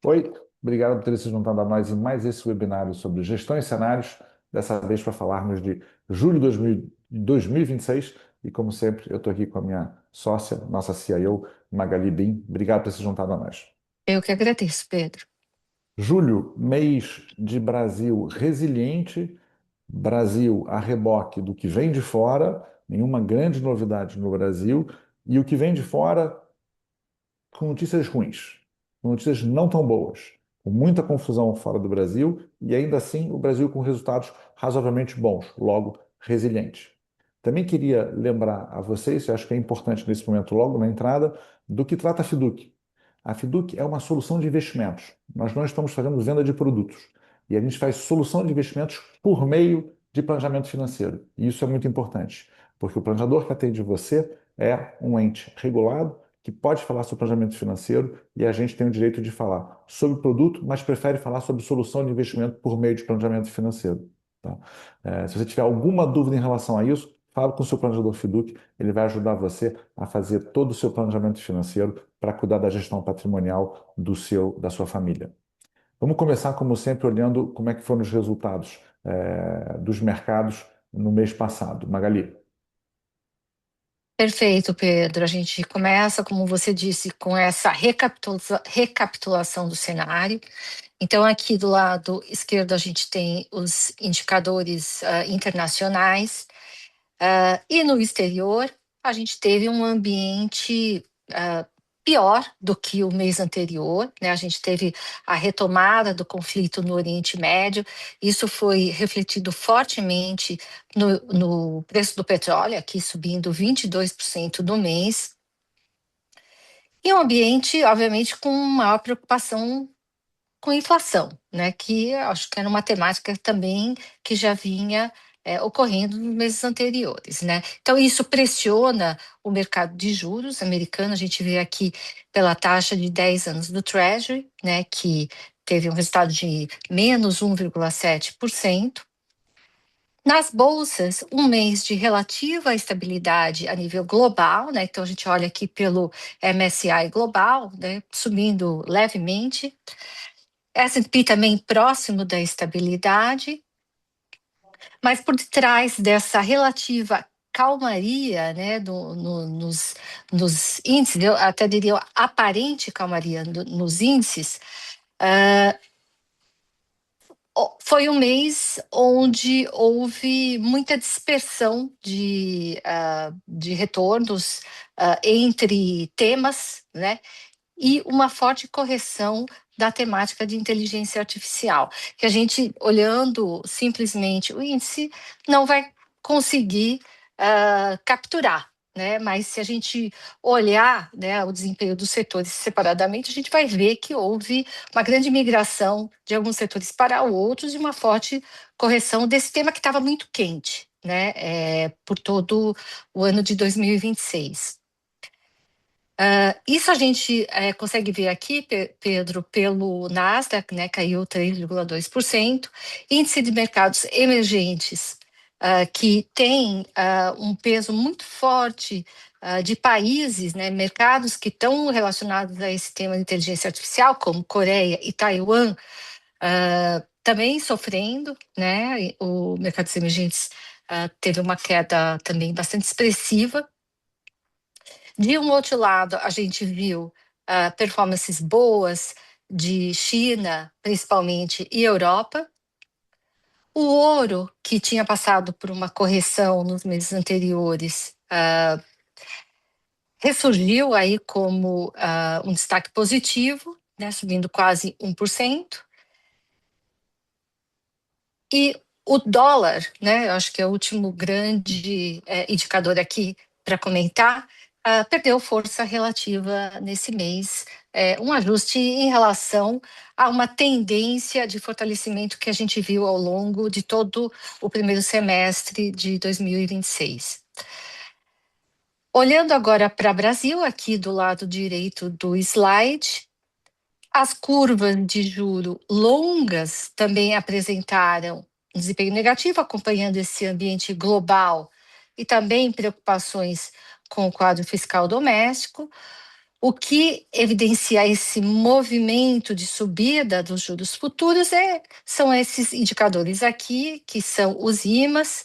Oi, obrigado por ter se juntado a nós em mais esse webinário sobre gestão em cenários, dessa vez para falarmos de julho de 2026. E, como sempre, eu estou aqui com a minha sócia, nossa CIO, Magali Bim. Obrigado por ter se juntado a nós. Eu que agradeço, Pedro. Julho, mês de Brasil resiliente, Brasil a reboque do que vem de fora, nenhuma grande novidade no Brasil, e o que vem de fora com notícias ruins, com notícias não tão boas, com muita confusão fora do Brasil e ainda assim o Brasil com resultados razoavelmente bons, logo resilientes. Também queria lembrar a vocês, eu acho que é importante nesse momento, logo na entrada, do que trata a Fiduc. A Fiduc é uma solução de investimentos. Nós não estamos fazendo venda de produtos. E a gente faz solução de investimentos por meio de planejamento financeiro. E isso é muito importante, porque o planejador que atende você é um ente regulado que pode falar sobre planejamento financeiro e a gente tem o direito de falar sobre produto, mas prefere falar sobre solução de investimento por meio de planejamento financeiro. Tá? Se você tiver alguma dúvida em relação a isso, fala com o seu planejador Fiduc, ele vai ajudar você a fazer todo o seu planejamento financeiro para cuidar da gestão patrimonial da sua família. Vamos começar, como sempre, olhando como é que foram os resultados dos mercados no mês passado. Magali. Perfeito, Pedro. A gente começa, como você disse, com essa recapitulação do cenário. Então, aqui do lado esquerdo, a gente tem os indicadores internacionais, e no exterior, a gente teve um ambiente pior do que o mês anterior, né? A gente teve a retomada do conflito no Oriente Médio, isso foi refletido fortemente no preço do petróleo, aqui subindo 22% no mês, e um ambiente, obviamente, com maior preocupação com inflação, né, que acho que era uma temática também que já vinha ocorrendo nos meses anteriores, né. Então isso pressiona o mercado de juros americano, a gente vê aqui pela taxa de 10 anos do Treasury, né, que teve um resultado de -1,7%. Nas bolsas, um mês de relativa estabilidade a nível global, né, então a gente olha aqui pelo MSCI global, né, subindo levemente, S&P também próximo da estabilidade, mas por detrás dessa relativa calmaria, né, nos índices, eu até diria aparente calmaria nos índices, foi um mês onde houve muita dispersão de retornos entre temas, né, e uma forte correção da temática de inteligência artificial, que a gente, olhando simplesmente o índice, não vai conseguir capturar, né? Mas se a gente olhar, né, o desempenho dos setores separadamente, a gente vai ver que houve uma grande migração de alguns setores para outros e uma forte correção desse tema que estava muito quente, né, por todo o ano de 2026. Isso a gente consegue ver aqui, Pedro, pelo Nasdaq, né, caiu 3,2%. Índice de mercados emergentes, que tem um peso muito forte de países, né, mercados que estão relacionados a esse tema de inteligência artificial, como Coreia e Taiwan, também sofrendo, né, e o mercados emergentes teve uma queda também bastante expressiva. De um outro lado, a gente viu performances boas de China, principalmente, e Europa. O ouro, que tinha passado por uma correção nos meses anteriores, ressurgiu aí como um destaque positivo, né, subindo quase 1%. E o dólar, né, eu acho que é o último grande indicador aqui para comentar, perdeu força relativa nesse mês, um ajuste em relação a uma tendência de fortalecimento que a gente viu ao longo de todo o primeiro semestre de 2026. Olhando agora para o Brasil, aqui do lado direito do slide, as curvas de juro longas também apresentaram um desempenho negativo, acompanhando esse ambiente global e também preocupações com o quadro fiscal doméstico. O que evidencia esse movimento de subida dos juros futuros são esses indicadores aqui, que são os IMAs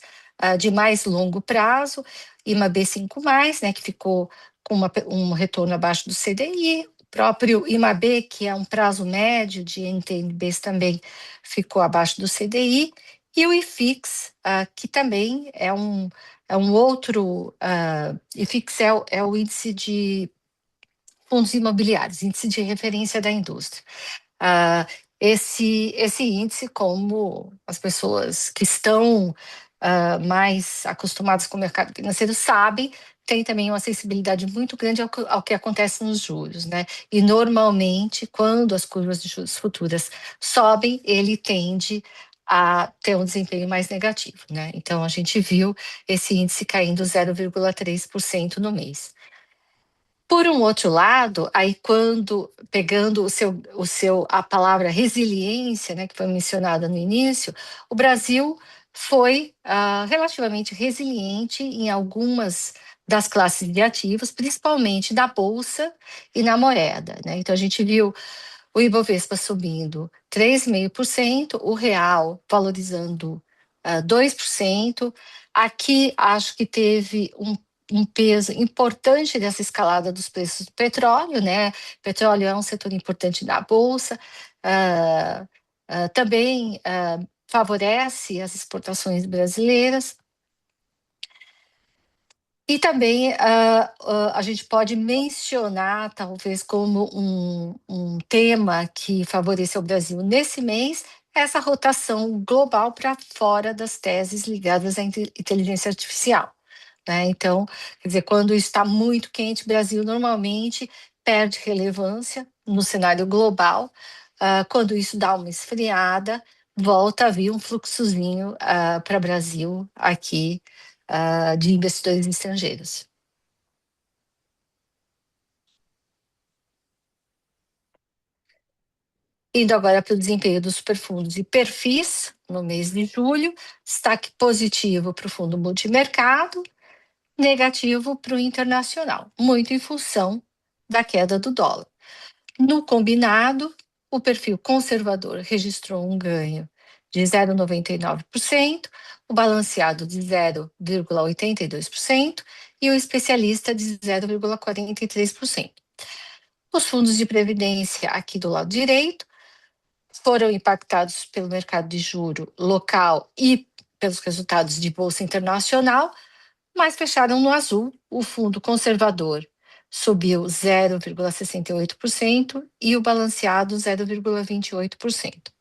de mais longo prazo, IMA B5+, né, que ficou com um retorno abaixo do CDI, o próprio IMA-B, que é um prazo médio de NTN-Bs também ficou abaixo do CDI, e o IFIX, que também é um outro, IFIX é o índice de fundos imobiliários, índice de referência da indústria. Esse índice, como as pessoas que estão mais acostumadas com o mercado financeiro sabem, tem também uma sensibilidade muito grande ao que acontece nos juros, né? E normalmente, quando as curvas de juros futuras sobem, ele tende a ter um desempenho mais negativo, né? Então, a gente viu esse índice caindo 0,3% no mês. Por um outro lado, aí quando pegando a palavra resiliência, né, que foi mencionada no início, o Brasil foi relativamente resiliente em algumas das classes de ativos, principalmente da bolsa e na moeda, né? Então a gente viu o Ibovespa subindo 3,5%, o real valorizando 2%. Aqui acho que teve um peso importante dessa escalada dos preços do petróleo, né? Petróleo é um setor importante da bolsa, também favorece as exportações brasileiras. E também a gente pode mencionar, talvez, como um tema que favoreceu o Brasil nesse mês, essa rotação global para fora das teses ligadas à inteligência artificial, né? Então, quer dizer, quando está muito quente, o Brasil normalmente perde relevância no cenário global. Quando isso dá uma esfriada, volta a vir um fluxozinho para o Brasil aqui de investidores estrangeiros. Indo agora para o desempenho dos superfundos e perfis, no mês de julho, destaque positivo para o fundo multimercado, negativo para o internacional, muito em função da queda do dólar. No combinado, o perfil conservador registrou um ganho de 0,99%, o balanceado de 0,82% e o especialista de 0,43%. Os fundos de previdência, aqui do lado direito, foram impactados pelo mercado de juro local e pelos resultados de bolsa internacional, mas fecharam no azul. O fundo conservador subiu 0,68% e o balanceado 0,28%.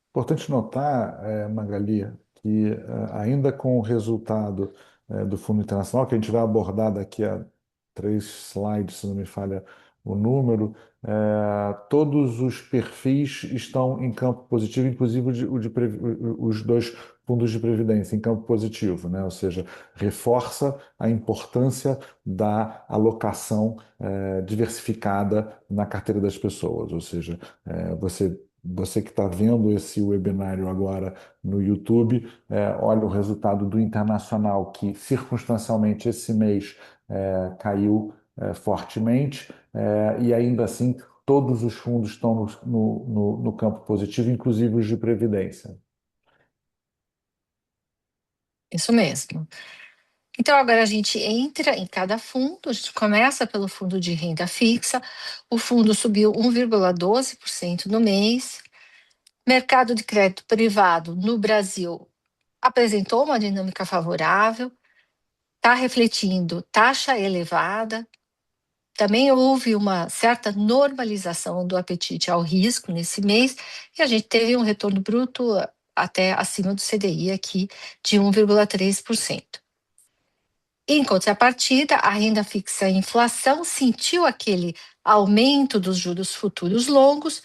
Importante notar, Magali, que ainda com o resultado do Fundo Internacional, que a gente vai abordar daqui a 3 slides, se não me falha o número, todos os perfis estão em campo positivo, inclusive os dois fundos de previdência em campo positivo, né? Ou seja, reforça a importância da alocação diversificada na carteira das pessoas, ou seja, você que está vendo esse webinário agora no YouTube, olha o resultado do Internacional, que circunstancialmente esse mês caiu fortemente, e ainda assim todos os fundos estão no campo positivo, inclusive os de previdência. Isso mesmo. Então, agora a gente entra em cada fundo, a gente começa pelo fundo de renda fixa, o fundo subiu 1,12% no mês. Mercado de crédito privado no Brasil apresentou uma dinâmica favorável, está refletindo taxa elevada. Também houve uma certa normalização do apetite ao risco nesse mês, e a gente teve um retorno bruto até acima do CDI aqui de 1,3%. Em contrapartida, a renda fixa e a inflação sentiu aquele aumento dos juros futuros longos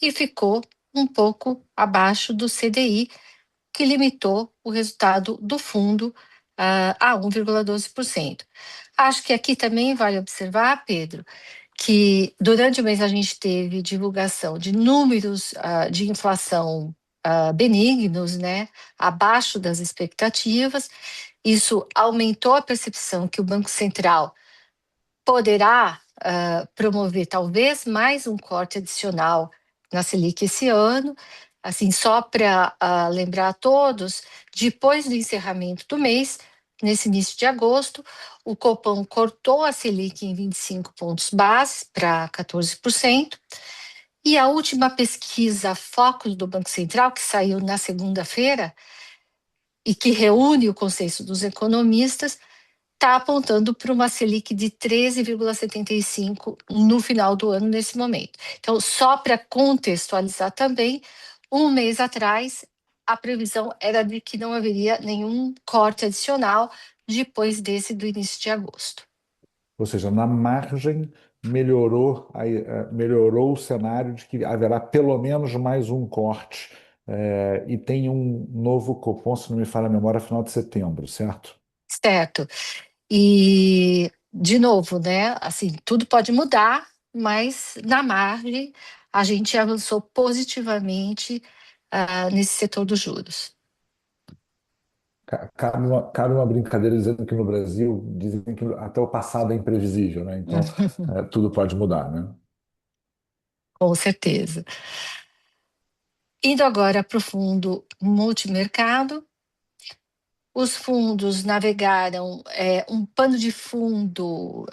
e ficou um pouco abaixo do CDI, que limitou o resultado do fundo a 1,12%. Acho que aqui também vale observar, Pedro, que durante o mês a gente teve divulgação de números de inflação benignos, né, abaixo das expectativas. Isso aumentou a percepção que o Banco Central poderá promover talvez mais um corte adicional na Selic esse ano. Assim, só para lembrar a todos, depois do encerramento do mês, nesse início de agosto, o Copom cortou a Selic em 25 pontos base para 14%, e a última pesquisa Focus do Banco Central, que saiu na segunda-feira, e que reúne o consenso dos economistas, está apontando para uma Selic de 13,75 no final do ano, nesse momento. Então, só para contextualizar também, um mês atrás, a previsão era de que não haveria nenhum corte adicional depois desse do início de agosto. Ou seja, na margem melhorou o cenário de que haverá pelo menos mais um corte, e tem um novo Copom, se não me falha a memória, final de setembro, certo? Certo. E, de novo, né, assim, tudo pode mudar, mas na margem a gente avançou positivamente nesse setor dos juros. Cabe uma brincadeira dizendo que no Brasil dizem que até o passado é imprevisível, né? Então, tudo pode mudar, né? Com certeza. Indo agora para o fundo multimercado, os fundos navegaram um pano de fundo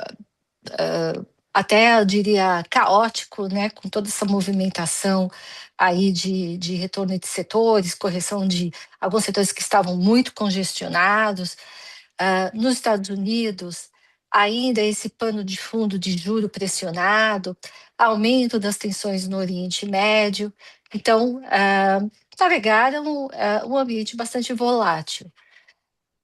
até, eu diria, caótico, né, com toda essa movimentação aí de retorno de setores, correção de alguns setores que estavam muito congestionados. Nos Estados Unidos, ainda esse pano de fundo de juro pressionado, aumento das tensões no Oriente Médio. Então, navegaram um ambiente bastante volátil.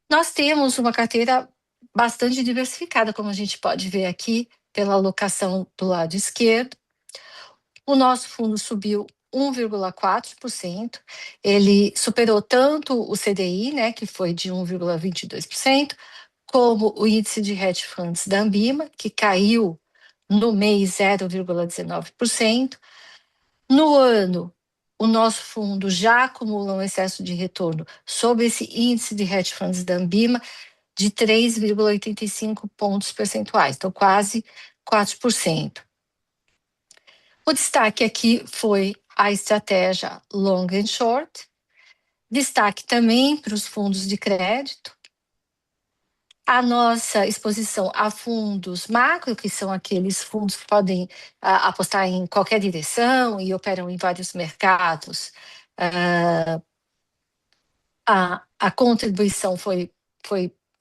Nós temos uma carteira bastante diversificada, como a gente pode ver aqui pela alocação do lado esquerdo. O nosso fundo subiu 1,4%. Ele superou tanto o CDI, né, que foi de 1,22%, como o índice de hedge funds da Ambima, que caiu no mês 0,19%. No ano, o nosso fundo já acumula um excesso de retorno sobre esse índice de hedge funds da Ambima de 3,85 pontos percentuais, então quase 4%. O destaque aqui foi a estratégia long and short, destaque também para os fundos de crédito, a nossa exposição a fundos macro, que são aqueles fundos que podem apostar em qualquer direção e operam em vários mercados. A contribuição foi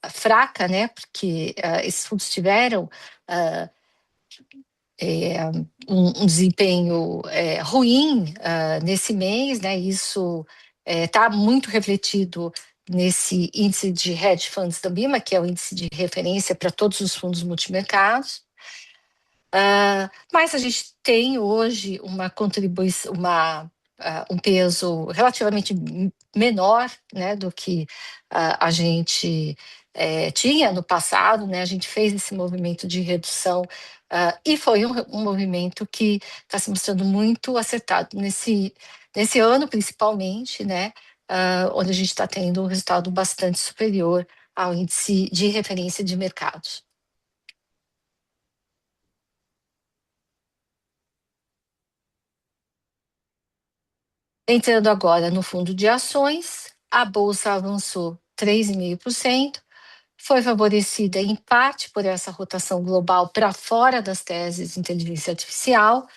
fraca, né? Porque esses fundos tiveram um desempenho ruim nesse mês, né? Isso está muito refletido nesse índice de hedge funds da BIMA, que é o índice de referência para todos os fundos multimercados. Mas a gente tem hoje uma contribuição, um peso relativamente menor, né, do que a gente tinha no passado, né? A gente fez esse movimento de redução e foi um movimento que está se mostrando muito acertado nesse ano, principalmente, né? Onde a gente está tendo um resultado bastante superior ao índice de referência de mercados. Entrando agora no fundo de ações, a bolsa avançou 3,5%, foi favorecida em parte por essa rotação global para fora das teses de inteligência artificial,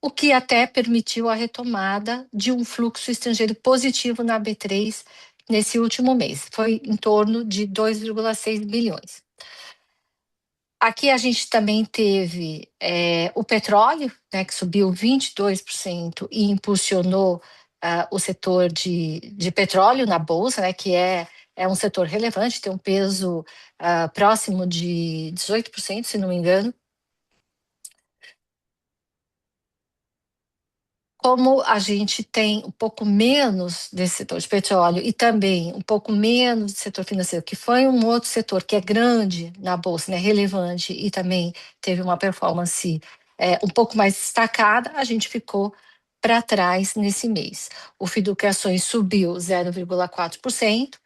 o que até permitiu a retomada de um fluxo estrangeiro positivo na B3 nesse último mês. Foi em torno de 2,6 bilhões. Aqui a gente também teve o petróleo, né, que subiu 22% e impulsionou o setor de petróleo na Bolsa, né, que é um setor relevante, tem um peso próximo de 18%, se não me engano. Como a gente tem um pouco menos desse setor de petróleo e também um pouco menos do setor financeiro, que foi um outro setor que é grande na Bolsa, né, relevante, e também teve uma performance um pouco mais destacada, a gente ficou para trás nesse mês. O Fiduciações subiu 0,4%,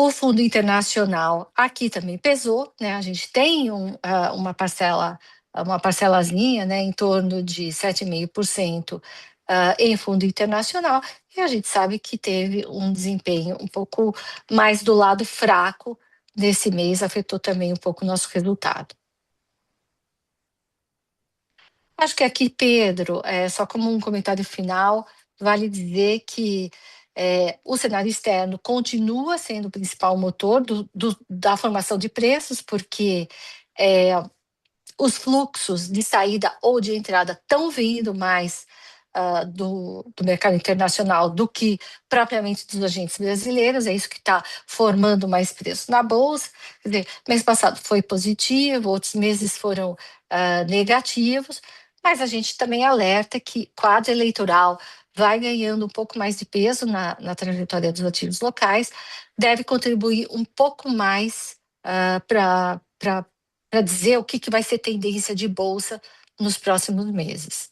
O Fundo Internacional aqui também pesou, né? A gente tem uma parcelazinha, né, em torno de 7,5% em fundo internacional, e a gente sabe que teve um desempenho um pouco mais do lado fraco nesse mês, afetou também um pouco o nosso resultado. Acho que aqui, Pedro, só como um comentário final, vale dizer que o cenário externo continua sendo o principal motor da formação de preços, porque é, os fluxos de saída ou de entrada estão vindo mais do mercado internacional do que propriamente dos agentes brasileiros, é isso que está formando mais preço na Bolsa. Quer dizer, mês passado foi positivo, outros meses foram negativos, mas a gente também alerta que quadro eleitoral vai ganhando um pouco mais de peso na trajetória dos ativos locais, deve contribuir um pouco mais para dizer o que vai ser tendência de bolsa nos próximos meses.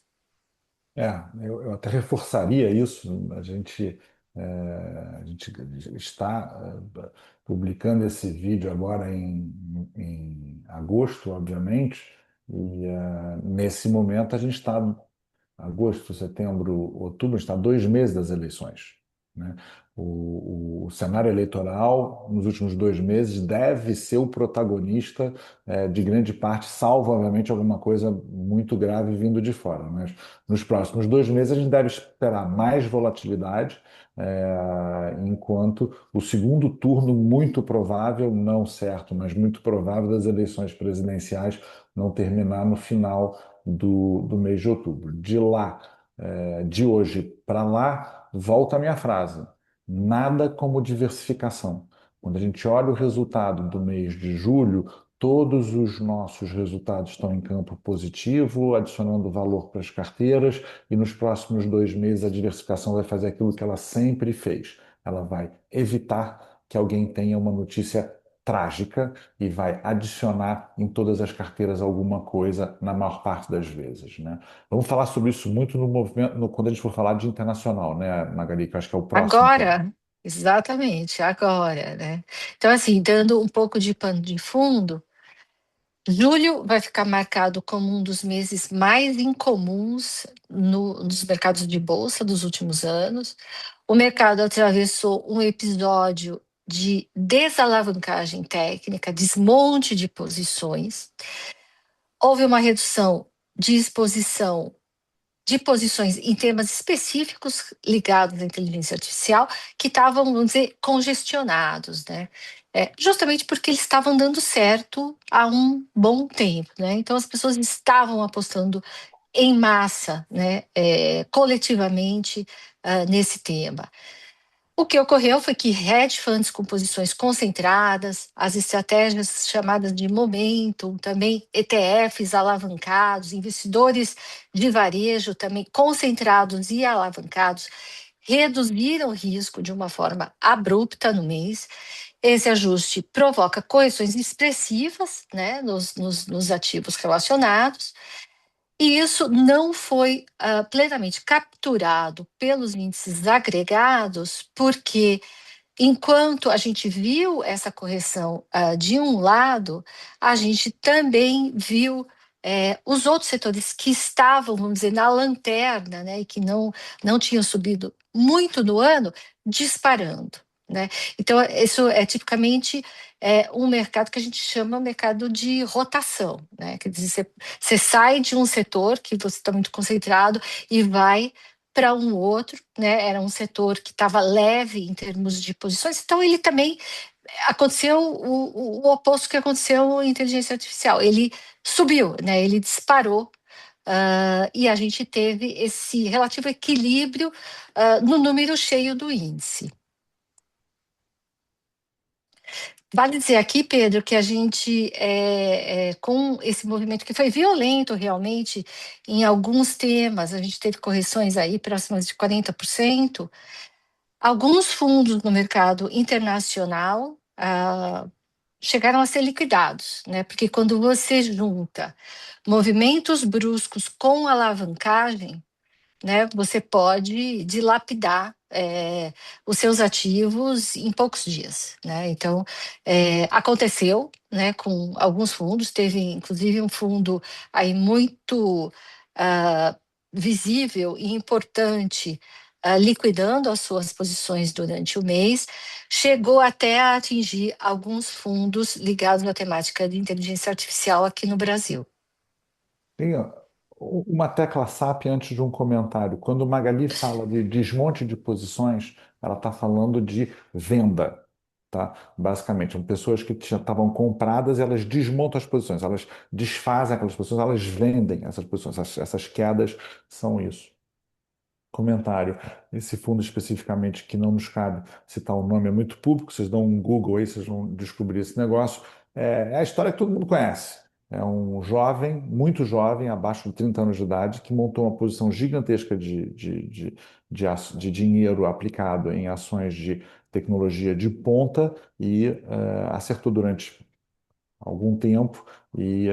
É, eu até reforçaria isso. A gente está publicando esse vídeo agora em agosto, obviamente, e nesse momento a gente está agosto, setembro, outubro, está 2 meses das eleições, né? O cenário eleitoral, nos últimos 2 meses, deve ser o protagonista de grande parte, salvo, obviamente, alguma coisa muito grave vindo de fora. Mas nos próximos 2 meses, a gente deve esperar mais volatilidade, enquanto o segundo turno, muito provável, não certo, mas muito provável, das eleições presidenciais não terminar no final do mês de outubro. De hoje para lá, volta a minha frase: nada como diversificação. Quando a gente olha o resultado do mês de julho, todos os nossos resultados estão em campo positivo, adicionando valor para as carteiras, e nos próximos 2 meses a diversificação vai fazer aquilo que ela sempre fez. Ela vai evitar que alguém tenha uma notícia trágica e vai adicionar em todas as carteiras alguma coisa na maior parte das vezes, né? Vamos falar sobre isso muito no movimento, quando a gente for falar de internacional, né, Magali, que eu acho que é o próximo ponto. Agora, exatamente, agora, né? Então, assim, dando um pouco de pano de fundo, julho vai ficar marcado como um dos meses mais incomuns nos mercados de bolsa dos últimos anos. O mercado atravessou um episódio de desalavancagem técnica, desmonte de posições. Houve uma redução de exposição de posições em temas específicos ligados à inteligência artificial que estavam, vamos dizer, congestionados, né? Justamente porque eles estavam dando certo há um bom tempo, né? Então as pessoas estavam apostando em massa, né? Coletivamente nesse tema. O que ocorreu foi que hedge funds com posições concentradas, as estratégias chamadas de momentum, também ETFs alavancados, investidores de varejo também concentrados e alavancados, reduziram o risco de uma forma abrupta no mês. Esse ajuste provoca correções expressivas, né, nos ativos relacionados, e isso não foi plenamente capturado pelos índices agregados, porque enquanto a gente viu essa correção de um lado, a gente também viu os outros setores que estavam, vamos dizer, na lanterna, né, e que não tinham subido muito no ano, disparando, né? Então, isso é tipicamente um mercado que a gente chama mercado de rotação, né? Quer dizer, você sai de um setor que você está muito concentrado e vai para um outro, né? Era um setor que estava leve em termos de posições, então ele também aconteceu o oposto que aconteceu em inteligência artificial. Ele subiu, né? Ele disparou. E a gente teve esse relativo equilíbrio no número cheio do índice. Vale dizer aqui, Pedro, que a gente, com esse movimento que foi violento realmente em alguns temas, a gente teve correções aí próximas de 40%. Alguns fundos no mercado internacional chegaram a ser liquidados, né? Porque quando você junta movimentos bruscos com alavancagem, né, você pode dilapidar os seus ativos em poucos dias, né? Então, aconteceu, né, com alguns fundos, teve inclusive um fundo aí muito ah, visível e importante, liquidando as suas posições durante o mês, chegou até a atingir alguns fundos ligados à temática de inteligência artificial aqui no Brasil. Tem uma tecla SAP antes de um comentário. Quando Magali fala de desmonte de posições, ela está falando de venda, tá? Basicamente, são pessoas que estavam compradas, elas desmontam as posições, elas desfazem aquelas posições, elas vendem essas posições. Essas quedas são isso. Comentário. Esse fundo especificamente, que não nos cabe citar o nome, é muito público, vocês dão um Google aí, vocês vão descobrir esse negócio. É a história que todo mundo conhece. É um jovem, muito jovem, abaixo de 30 anos de idade, que montou uma posição gigantesca de dinheiro aplicado em ações de tecnologia de ponta e acertou durante algum tempo e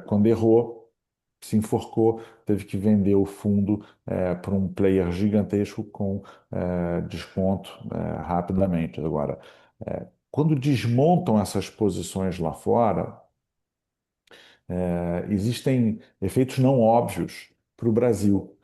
quando errou se enforcou, teve que vender o fundo para um player gigantesco com desconto rapidamente. Agora, quando desmontam essas posições lá fora, existem efeitos não óbvios para o Brasil.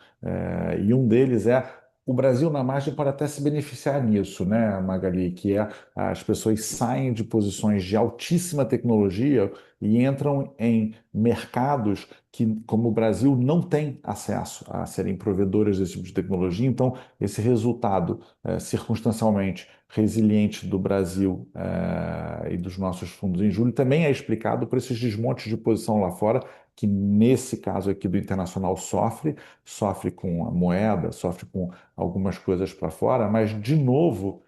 E um deles é o Brasil, na margem, pode até se beneficiar nisso, né, Magali? Que é as pessoas saem de posições de altíssima tecnologia e entram em mercados que, como o Brasil, não tem acesso a serem provedores desse tipo de tecnologia. Então, esse resultado, circunstancialmente resiliente do Brasil e dos nossos fundos em julho também é explicado por esses desmontes de posição lá fora, que nesse caso aqui do internacional sofre com a moeda, sofre com algumas coisas para fora, mas de novo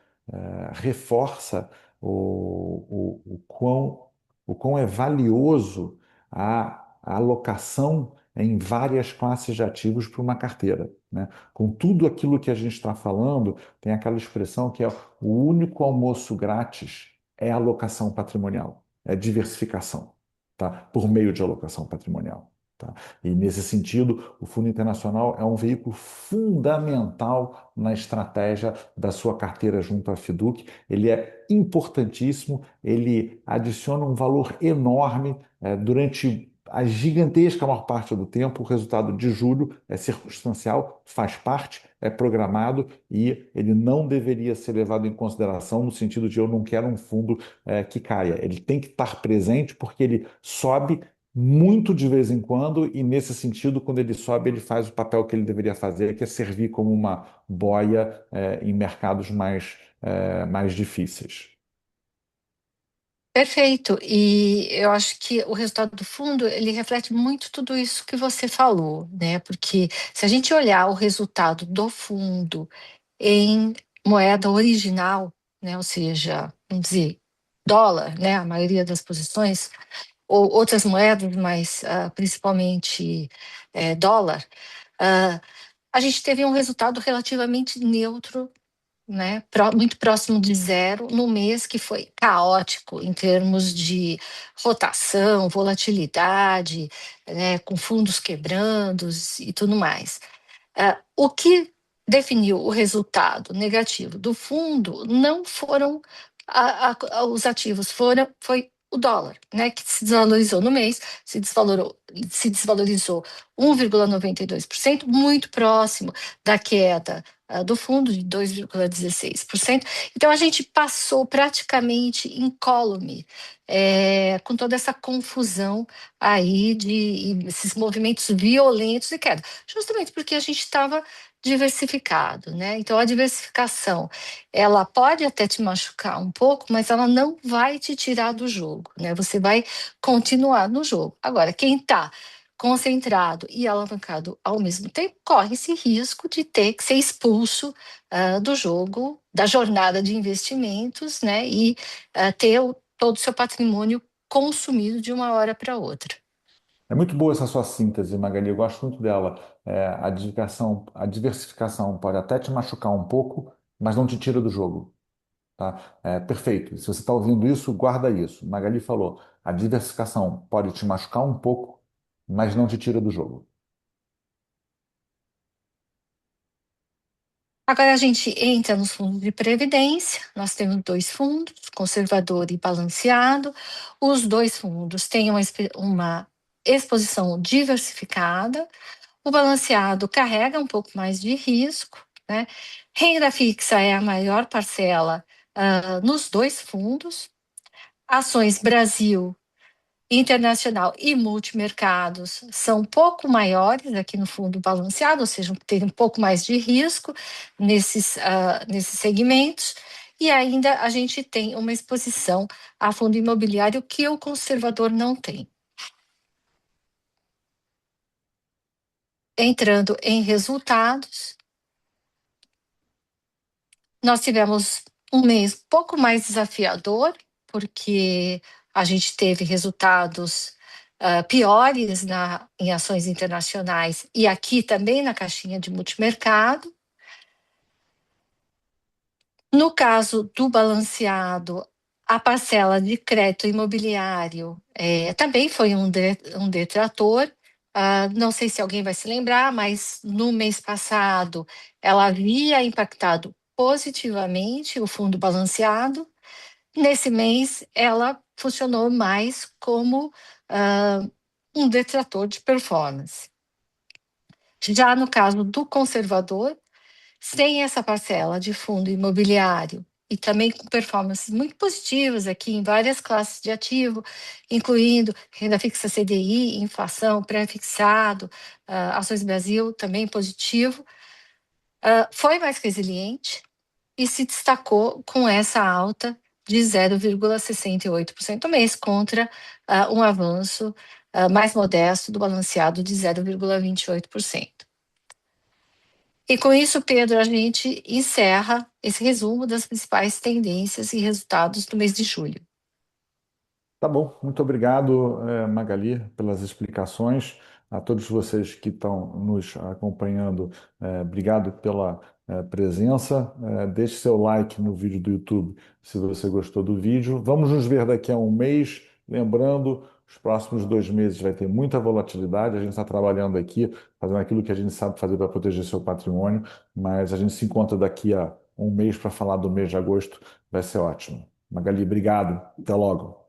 reforça o quão é valioso a alocação em várias classes de ativos para uma carteira, né? Com tudo aquilo que a gente está falando, tem aquela expressão que é o único almoço grátis é alocação patrimonial, é diversificação, tá? Por meio de alocação patrimonial. Tá? E nesse sentido, o Fundo Internacional é um veículo fundamental na estratégia da sua carteira junto à Fiduc. Ele é importantíssimo, ele adiciona um valor enorme durante a gigantesca maior parte do tempo. O resultado de julho é circunstancial, faz parte, é programado e ele não deveria ser levado em consideração no sentido de eu não quero um fundo que caia. Ele tem que estar presente porque ele sobe muito de vez em quando, e nesse sentido, quando ele sobe, ele faz o papel que ele deveria fazer, que é servir como uma boia em mercados mais difíceis. Perfeito. E eu acho que o resultado do fundo, ele reflete muito tudo isso que você falou, né? Porque se a gente olhar o resultado do fundo em moeda original, né? Ou seja, vamos dizer, dólar, né? A maioria das posições, ou outras moedas, mas principalmente dólar, ah, a gente teve um resultado relativamente neutro, né, muito próximo de zero, no mês que foi caótico em termos de rotação, volatilidade, né, com fundos quebrando e tudo mais. O que definiu o resultado negativo do fundo não foram os ativos, foi o dólar, né, que se desvalorizou no mês, se desvalorizou 1,92%, muito próximo da queda do fundo de 2,16%. Então a gente passou praticamente incólume com toda essa confusão aí de esses movimentos violentos de queda, justamente porque a gente estava diversificado, né? Então a diversificação, ela pode até te machucar um pouco, mas ela não vai te tirar do jogo, né? Você vai continuar no jogo. Agora, quem está concentrado e alavancado ao mesmo tempo, corre esse risco de ter que ser expulso do jogo, da jornada de investimentos, né? E ter todo o seu patrimônio consumido de uma hora para outra. É muito boa essa sua síntese, Magali, eu gosto muito dela. A diversificação pode até te machucar um pouco, mas não te tira do jogo. Tá? Perfeito. Se você está ouvindo isso, guarda isso. Magali falou: a diversificação pode te machucar um pouco, mas não te tira do jogo. Agora a gente entra nos fundos de previdência. Nós temos dois fundos, conservador e balanceado. Os dois fundos têm uma exposição diversificada. O balanceado carrega um pouco mais de risco, né? Renda fixa é a maior parcela nos dois fundos. Ações Brasil, internacional e multimercados são um pouco maiores aqui no fundo balanceado, ou seja, tem um pouco mais de risco nesses segmentos. E ainda a gente tem uma exposição a fundo imobiliário que o conservador não tem. Entrando em resultados, nós tivemos um mês pouco mais desafiador, porque a gente teve resultados piores em ações internacionais e aqui também na caixinha de multimercado. No caso do balanceado, a parcela de crédito imobiliário também foi um detrator. Não sei se alguém vai se lembrar, mas no mês passado ela havia impactado positivamente o fundo balanceado. Nesse mês, ela funcionou mais como ah, um detrator de performance. Já no caso do conservador, sem essa parcela de fundo imobiliário e também com performances muito positivas aqui em várias classes de ativo, incluindo renda fixa CDI, inflação, pré-fixado, ações Brasil também positivo, foi mais resiliente e se destacou com essa alta de 0,68% mês contra um avanço mais modesto do balanceado de 0,28%. E com isso, Pedro, a gente encerra esse resumo das principais tendências e resultados do mês de julho. Tá bom, muito obrigado, Magali, pelas explicações. A todos vocês que estão nos acompanhando, obrigado pela presença. Deixe seu like no vídeo do YouTube se você gostou do vídeo. Vamos nos ver daqui a um mês. Lembrando, os próximos 2 meses vai ter muita volatilidade. A gente está trabalhando aqui, fazendo aquilo que a gente sabe fazer para proteger seu patrimônio, mas a gente se encontra daqui a um mês para falar do mês de agosto. Vai ser ótimo. Magali, obrigado. Até logo.